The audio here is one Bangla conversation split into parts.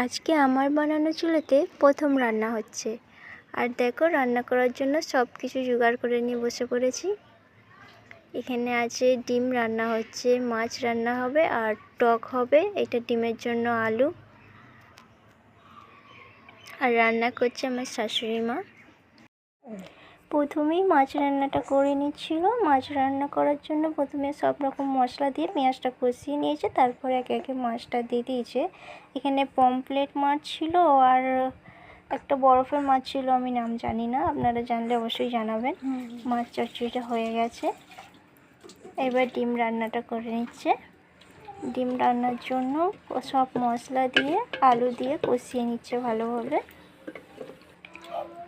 আজকে আমার বানানো চুলাতে প্রথম রান্না হচ্ছে। আর দেখো, রান্না করার জন্য সব কিছু জোগাড় করে নিয়ে বসে পড়েছি। এখানে আছে ডিম রান্না হচ্ছে, মাছ রান্না হবে আর টক হবে। এটা ডিমের জন্য আলু। আর রান্না করছে আমার শাশুড়ি মা। প্রথমেই মাছ রান্নাটা করে নিচ্ছিল। মাছ রান্না করার জন্য প্রথমে সব রকম মশলা দিয়ে পেঁয়াজটা কষিয়ে নিয়েছে, তারপরে একে একে মাছটা দিয়ে দিয়েছে। এখানে পমফ্রেট মাছ ছিল আর একটা বরফের মাছ ছিল, আমি নাম জানি না, আপনারা জানলে অবশ্যই জানাবেন। মাছ চচ্চড়িটা হয়ে গেছে। এবার ডিম রান্নাটা করে নিচ্ছে। ডিম রান্নার জন্য সব মশলা দিয়ে আলু দিয়ে কষিয়ে নিচ্ছে ভালোভাবে।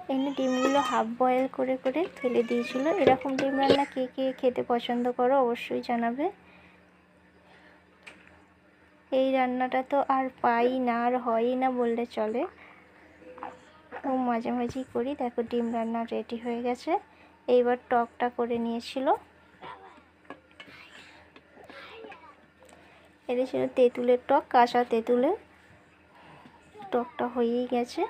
এখানে ডিমগুলো হাফ বয়েল করে করে ফেলে দিয়েছিল। এরকম ডিম রান্না কে কে খেতে পছন্দ করো অবশ্যই জানাবে। এই রান্নাটা তো আর পাই না, আর হয়ই না বললে চলে, মাঝে মাঝেই করি। দেখো, ডিম রান্না রেডি হয়ে গেছে। এইবার টকটা করে নিয়েছিল। এটা ছিল তেঁতুলের টক, কাঁচা তেঁতুলের টকটা হয়েই গেছে।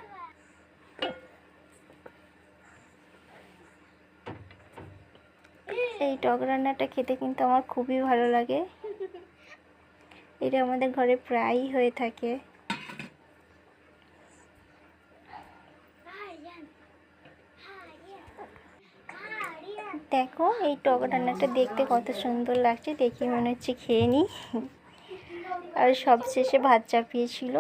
এই টক রান্নাটা খেতে কিন্তু আমার খুবই ভালো লাগে। এটা আমাদের ঘরে প্রায়ই হয়ে থাকে। দেখো, এই টক রান্নাটা দেখতে কত সুন্দর লাগছে, দেখে মনে হচ্ছে খেয়ে নিই। আর সবশেষে ভাত চাপিয়েছিল।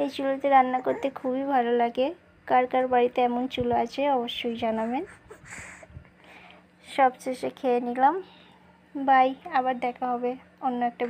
এই চুলোতে রান্না করতে খুবই ভালো লাগে। কার কার বাড়িতে এমন চুলো আছে অবশ্যই জানাবেন। সবশেষে খেয়ে নিলাম। বাই, আবার দেখা হবে অন্য একটা